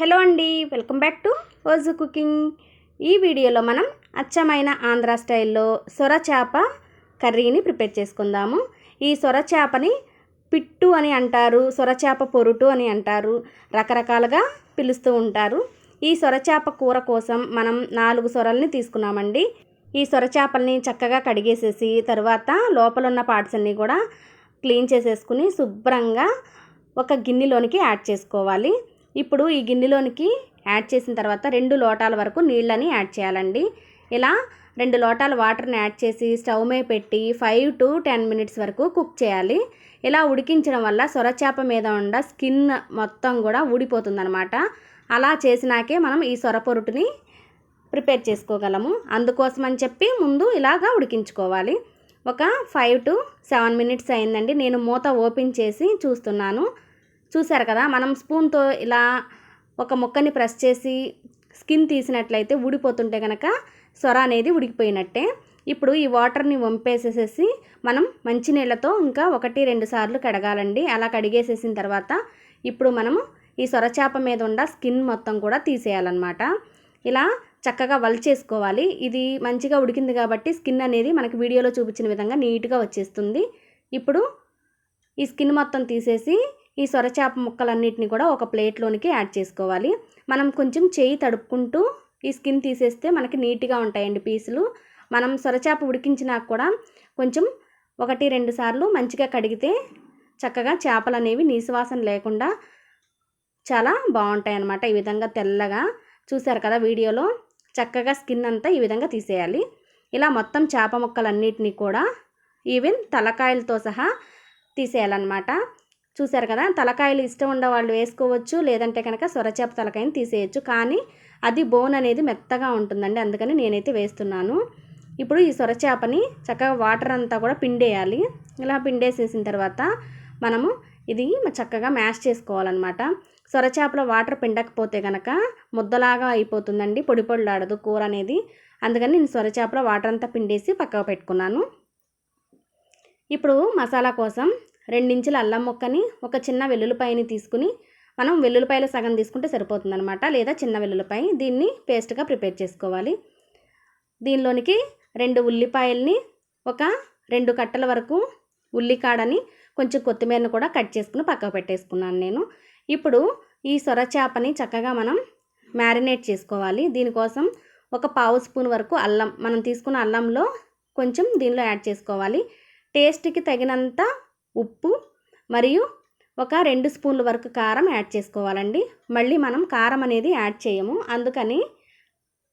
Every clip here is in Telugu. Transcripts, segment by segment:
హలో అండి, వెల్కమ్ బ్యాక్ టు ఓజు కుకింగ్. ఈ వీడియోలో మనం అచ్చమైన ఆంధ్ర స్టైల్లో సొర చేప కర్రీని ప్రిపేర్ చేసుకుందాము. ఈ సొర చేపని పిట్టు అని అంటారు, సొర చేప పొరుటు అని అంటారు, రకరకాలుగా పిలుస్తూ ఉంటారు. ఈ సొర చేప కూర కోసం మనం 4 సొరల్ని తీసుకున్నామండి. ఈ సొర చేపల్ని చక్కగా కడిగేసేసి తర్వాత లోపల ఉన్న పార్ట్స్ అన్నీ కూడా క్లీన్ చేసేసుకుని శుభ్రంగా ఒక గిన్నెలోనికి యాడ్ చేసుకోవాలి. ఇప్పుడు ఈ గిన్నెలోనికి యాడ్ చేసిన తర్వాత 2 లోటాల వరకు నీళ్ళని యాడ్ చేయాలండి. ఇలా 2 లోటాల వాటర్ని యాడ్ చేసి స్టవ్ మీద పెట్టి 5 to 10 మినిట్స్ వరకు కుక్ చేయాలి. ఇలా ఉడికించడం వల్ల సొరచేప మీద ఉన్న స్కిన్ మొత్తం కూడా ఊడిపోతుందన్నమాట. అలా చేసినాకే మనం ఈ సొర పొరుటుని ప్రిపేర్ చేసుకోగలము. అందుకోసం అని చెప్పి ముందు ఇలాగా ఉడికించుకోవాలి. ఒక 5 to 7 మినిట్స్ అయిందండి. నేను మూత ఓపెన్ చేసి చూస్తున్నాను. చూసారు కదా, మనం స్పూన్తో ఇలా ఒక ముక్కని ప్రెస్ చేసి స్కిన్ తీసినట్లయితే ఊడిపోతుంటే కనుక సొర అనేది ఉడికిపోయినట్టే. ఇప్పుడు ఈ వాటర్ని వంపేసేసి మనం మంచినీళ్ళతో ఇంకా 1-2 సార్లు కడగాలండి. అలా కడిగేసేసిన తర్వాత ఇప్పుడు మనము ఈ సొరచేప మీద ఉన్న స్కిన్ మొత్తం కూడా తీసేయాలన్నమాట. ఇలా చక్కగా వలిచేసుకోవాలి. ఇది మంచిగా ఉడికింది కాబట్టి స్కిన్ అనేది మనకి వీడియోలో చూపించిన విధంగా నీట్గా వచ్చేస్తుంది. ఇప్పుడు ఈ స్కిన్ మొత్తం తీసేసి ఈ సొరచేప ముక్కలన్నిటిని కూడా ఒక ప్లేట్లోనికి యాడ్ చేసుకోవాలి. మనం కొంచెం చేయి తడుపుకుంటూ ఈ స్కిన్ తీసేస్తే మనకి నీట్గా ఉంటాయండి పీసులు. మనం సొరచేప ఉడికించినాక కూడా కొంచెం 1-2 సార్లు మంచిగా కడిగితే చక్కగా చేపలు అనేవి నీసువాసన లేకుండా చాలా బాగుంటాయి అన్నమాట. ఈ విధంగా తెల్లగా చూసారు కదా వీడియోలో, చక్కగా స్కిన్ అంతా ఈ విధంగా తీసేయాలి. ఇలా మొత్తం చేప ముక్కలన్నిటినీ కూడా ఈవెన్ తలకాయలతో సహా తీసేయాలన్నమాట. చూసారు కదా, తలకాయలు ఇష్టం ఉండే వాళ్ళు వేసుకోవచ్చు, లేదంటే కనుక సొరచేప తలకాయని తీసేయచ్చు. కానీ అది బోన్ అనేది మెత్తగా ఉంటుందండి, అందుకని నేనైతే వేస్తున్నాను. ఇప్పుడు ఈ సొరచేపని చక్కగా వాటర్ అంతా కూడా పిండేయాలి. ఇలా పిండేసేసిన తర్వాత మనము ఇది చక్కగా మ్యాష్ చేసుకోవాలన్నమాట. సొరచేపలో వాటర్ పిండకపోతే కనుక ముద్దలాగా అయిపోతుందండి, పొడి పొడిలాడదు కూర అనేది. అందుకని నేను సొరచేపలో వాటర్ అంతా పిండేసి పక్కకు పెట్టుకున్నాను. ఇప్పుడు మసాలా కోసం 2 ఇంచుల అల్లం ముక్కని, ఒక చిన్న వెల్లుల్లిపాయని తీసుకుని, మనం వెల్లుల్లిపాయలు సగం తీసుకుంటే సరిపోతుందన్నమాట, లేదా చిన్న వెల్లుల్లిపాయ. దీన్ని పేస్ట్గా ప్రిపేర్ చేసుకోవాలి. దీనిలోనికి 2 ఉల్లిపాయల్ని, ఒక 2 కట్టల వరకు ఉల్లికాడని, కొంచెం కొత్తిమీరని కూడా కట్ చేసుకుని పక్కకు పెట్టేసుకున్నాను నేను. ఇప్పుడు ఈ సొరచేపని చక్కగా మనం మ్యారినేట్ చేసుకోవాలి. దీనికోసం ఒక 1/2 స్పూన్ వరకు అల్లం, మనం తీసుకున్న అల్లంలో కొంచెం దీనిలో యాడ్ చేసుకోవాలి. టేస్ట్కి తగినంత ఉప్పు మరియు ఒక 2 స్పూన్ల వరకు కారం యాడ్ చేసుకోవాలండి. మళ్ళీ మనం కారం అనేది యాడ్ చేయము, అందుకని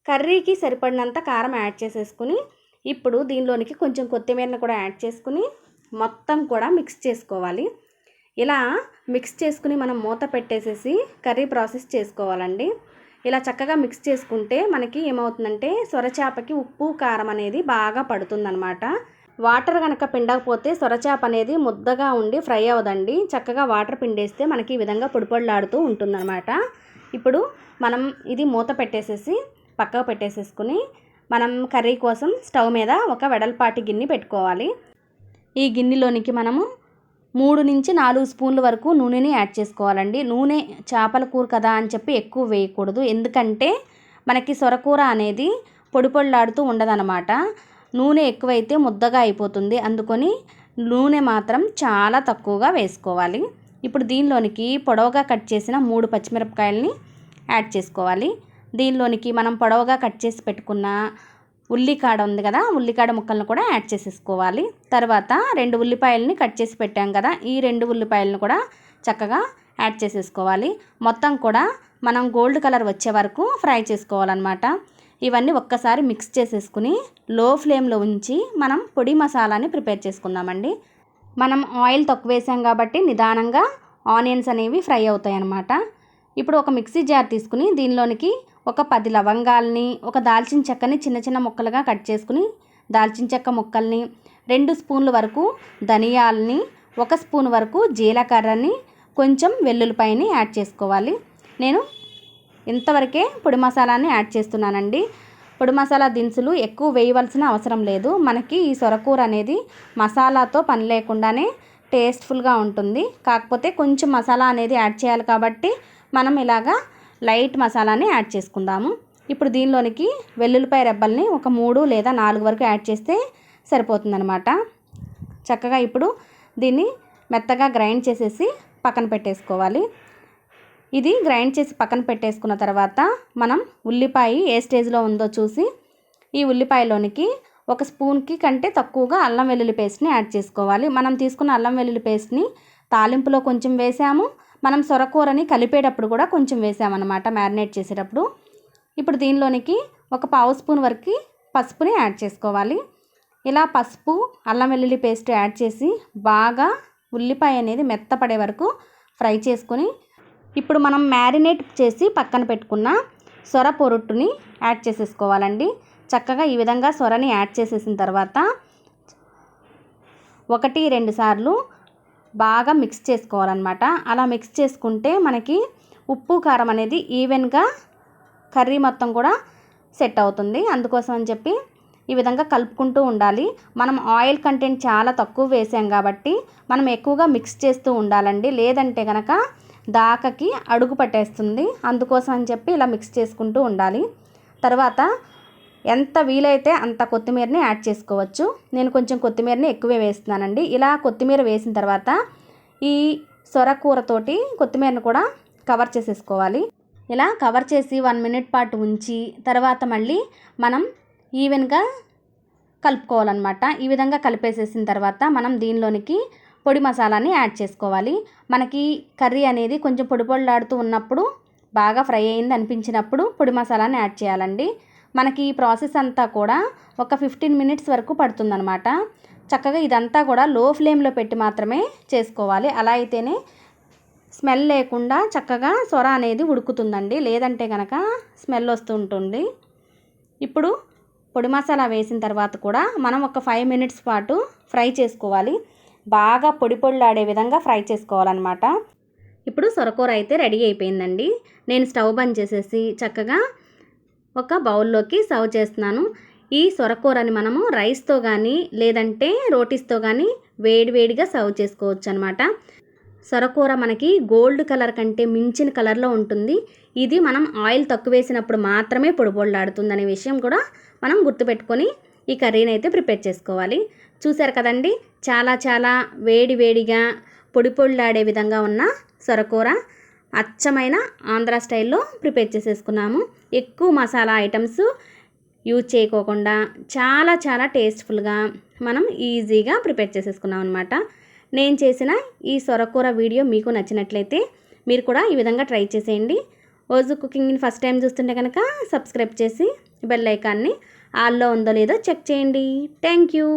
కర్రీకి సరిపడినంత కారం యాడ్ చేసేసుకుని ఇప్పుడు దీనిలోనికి కొంచెం కొత్తిమీరని కూడా యాడ్ చేసుకుని మొత్తం కూడా మిక్స్ చేసుకోవాలి. ఇలా మిక్స్ చేసుకుని మనం మూత పెట్టేసేసి కర్రీ ప్రాసెస్ చేసుకోవాలండి. ఇలా చక్కగా మిక్స్ చేసుకుంటే మనకి ఏమవుతుందంటే సొరచేపకి ఉప్పు కారం అనేది బాగా పడుతుందన్నమాట. వాటర్ కనుక పిండకపోతే సొరచేప అనేది ముద్దగా ఉండి ఫ్రై అవ్వదండి. చక్కగా వాటర్ పిండేస్తే మనకి ఈ విధంగా పొడిపొడిలాడుతూ ఉంటుందన్నమాట. ఇప్పుడు మనం ఇది మూత పెట్టేసేసి పక్కకు పెట్టేసేసుకుని మనం కర్రీ కోసం స్టవ్ మీద ఒక వెడల్పాటి గిన్నె పెట్టుకోవాలి. ఈ గిన్నెలోనికి మనము 3-4 స్పూన్ల వరకు నూనెని యాడ్ చేసుకోవాలండి. నూనె చేపల కూర కదా అని చెప్పి ఎక్కువ వేయకూడదు, ఎందుకంటే మనకి సొరకూర అనేది పొడిపొడిలాడుతూ ఉండదన్నమాట. నూనె ఎక్కువైతే ముద్దగా అయిపోతుంది, అందుకని నూనె మాత్రం చాలా తక్కువగా వేసుకోవాలి. ఇప్పుడు దీనిలోనికి పొడవుగా కట్ చేసిన 3 పచ్చిమిరపకాయలని యాడ్ చేసుకోవాలి. దీనిలోనికి మనం పొడవుగా కట్ చేసి పెట్టుకున్న ఉల్లికాడ ఉంది కదా, ఉల్లికాడ ముక్కలను కూడా యాడ్ చేసేసుకోవాలి. తర్వాత 2 ఉల్లిపాయలని కట్ చేసి పెట్టాం కదా, ఈ 2 ఉల్లిపాయలను కూడా చక్కగా యాడ్ చేసేసుకోవాలి. మొత్తం కూడా మనం గోల్డ్ కలర్ వచ్చే వరకు ఫ్రై చేసుకోవాలన్నమాట. ఇవన్నీ ఒక్కసారి మిక్స్ చేసేసుకుని లో ఫ్లేమ్లో ఉంచి మనం పొడి మసాలాని ప్రిపేర్ చేసుకుందామండి. మనం ఆయిల్ తక్కువ వేసాం కాబట్టి నిదానంగా ఆనియన్స్ అనేవి ఫ్రై అవుతాయి అన్నమాట. ఇప్పుడు ఒక మిక్సీ జార్ తీసుకుని దీనిలోనికి ఒక 10 లవంగాల్ని, ఒక దాల్చిన చెక్కని చిన్న చిన్న ముక్కలుగా కట్ చేసుకుని దాల్చిన చెక్క ముక్కల్ని, 2 స్పూన్ల వరకు ధనియాలని, 1 స్పూన్ వరకు జీలకర్రని, కొంచెం వెల్లుల్లిపాయని యాడ్ చేసుకోవాలి. నేను ఇంతవరకే పొడి మసాలాని యాడ్ చేస్తున్నానండి. పొడి మసాలా దినుసులు ఎక్కువ వేయవలసిన అవసరం లేదు. మనకి ఈ సొరకూర అనేది మసాలాతో పని లేకుండానే టేస్ట్ఫుల్గా ఉంటుంది. కాకపోతే కొంచెం మసాలా అనేది యాడ్ చేయాలి కాబట్టి మనం ఇలాగా లైట్ మసాలాని యాడ్ చేసుకుందాము. ఇప్పుడు దీనిలోనికి వెల్లుల్లిపాయ రెబ్బల్ని ఒక 3 లేదా 4 వరకు యాడ్ చేస్తే సరిపోతుందన్నమాట. చక్కగా ఇప్పుడు దీన్ని మెత్తగా గ్రైండ్ చేసేసి పక్కన పెట్టేసుకోవాలి. ఇది గ్రైండ్ చేసి పక్కన పెట్టేసుకున్న తర్వాత మనం ఉల్లిపాయ ఏ స్టేజ్లో ఉందో చూసి ఈ ఉల్లిపాయలోనికి 1 స్పూన్కి కంటే తక్కువగా అల్లం వెల్లుల్లి పేస్ట్ని యాడ్ చేసుకోవాలి. మనం తీసుకున్న అల్లం వెల్లుల్లి పేస్ట్ని తాలింపులో కొంచెం వేసాము, మనం సొరకూరని కలిపేటప్పుడు కూడా కొంచెం వేసామన్నమాట మ్యారినేట్ చేసేటప్పుడు. ఇప్పుడు దీనిలోనికి 1 పావు స్పూన్ వరకు పసుపుని యాడ్ చేసుకోవాలి. ఇలా పసుపు అల్లం వెల్లుల్లి పేస్ట్ యాడ్ చేసి బాగా ఉల్లిపాయ అనేది మెత్తపడే వరకు ఫ్రై చేసుకొని ఇప్పుడు మనం మ్యారినేట్ చేసి పక్కన పెట్టుకున్న సొర పొరట్టుని యాడ్ చేసేసుకోవాలండి. చక్కగా ఈ విధంగా సొరని యాడ్ చేసేసిన తర్వాత 1-2 సార్లు బాగా మిక్స్ చేసుకోవాలన్నమాట. అలా మిక్స్ చేసుకుంటే మనకి ఉప్పు కారం అనేది ఈవెన్గా కర్రీ మొత్తం కూడా సెట్ అవుతుంది. అందుకోసం అని చెప్పి ఈ విధంగా కలుపుకుంటూ ఉండాలి. మనం ఆయిల్ కంటెంట్ చాలా తక్కువ వేసాం కాబట్టి మనం ఎక్కువగా మిక్స్ చేస్తూ ఉండాలండి, లేదంటే కనుక దాకకి అడుగు పట్టేస్తుంది. అందుకోసం అని చెప్పి ఇలా మిక్స్ చేసుకుంటూ ఉండాలి. తర్వాత ఎంత వీలైతే అంత కొత్తిమీరని యాడ్ చేసుకోవచ్చు. నేను కొంచెం కొత్తిమీరని ఎక్కువే వేస్తున్నానండి. ఇలా కొత్తిమీర వేసిన తర్వాత ఈ సొరకూరతోటి కొత్తిమీరని కూడా కవర్ చేసేసుకోవాలి. ఇలా కవర్ చేసి 1 మినిట్ పాటు ఉంచి తర్వాత మళ్ళీ మనం ఈవెన్గా కలుపుకోవాలన్నమాట. ఈ విధంగా కలిపేసేసిన తర్వాత మనం దీనిలోనికి పొడి మసాలాని యాడ్ చేసుకోవాలి. మనకి కర్రీ అనేది కొంచెం పొడి పొడిలాడుతూ ఉన్నప్పుడు బాగా ఫ్రై అయింది అనిపించినప్పుడు పొడి మసాలాని యాడ్ చేయాలండి. మనకి ఈ ప్రాసెస్ అంతా కూడా ఒక 15 మినిట్స్ వరకు పడుతుందన్నమాట. చక్కగా ఇదంతా కూడా లో ఫ్లేమ్లో పెట్టి మాత్రమే చేసుకోవాలి. అలా అయితేనే స్మెల్ లేకుండా చక్కగా సొర అనేది ఉడుకుతుందండి, లేదంటే కనుక స్మెల్ వస్తూ ఉంటుంది. ఇప్పుడు పొడి మసాలా వేసిన తర్వాత కూడా మనం ఒక 5 మినిట్స్ పాటు ఫ్రై చేసుకోవాలి. బాగా పొడి పొడిలాడే విధంగా ఫ్రై చేసుకోవాలన్నమాట. ఇప్పుడు సొరకూర అయితే రెడీ అయిపోయిందండి. నేను స్టవ్ బంద్ చేసేసి చక్కగా ఒక బౌల్లోకి సర్వ్ చేస్తున్నాను. ఈ సొరకూరని మనము రైస్తో కానీ లేదంటే రోటీస్తో కానీ వేడివేడిగా సర్వ్ చేసుకోవచ్చు అనమాట. సొరకూర మనకి గోల్డ్ కలర్ కంటే మించిన కలర్లో ఉంటుంది. ఇది మనం ఆయిల్ తక్కువ వేసినప్పుడు మాత్రమే పొడి పొడిలాడుతుందనే విషయం కూడా మనం గుర్తుపెట్టుకొని ఈ కర్రీని అయితే ప్రిపేర్ చేసుకోవాలి. చూసారు కదండి, చాలా చాలా వేడివేడిగా పొడి పొడిలాడే విధంగా ఉన్న సొరకూర అచ్చమైన ఆంధ్ర స్టైల్లో ప్రిపేర్ చేసేసుకున్నాము. ఎక్కువ మసాలా ఐటమ్స్ యూజ్ చేయకోకుండా చాలా చాలా టేస్ట్ఫుల్గా మనం ఈజీగా ప్రిపేర్ చేసేసుకున్నాం అనమాట. నేను చేసిన ఈ సొరకూర వీడియో మీకు నచ్చినట్లయితే మీరు కూడా ఈ విధంగా ట్రై చేసేయండి. ఓజు కుకింగ్ని ఫస్ట్ టైం చూస్తుంటే కనుక సబ్స్క్రైబ్ చేసి బెల్ ఐకాన్ని ఆల్లో ఉందో లేదో చెక్ చేయండి. Thank you.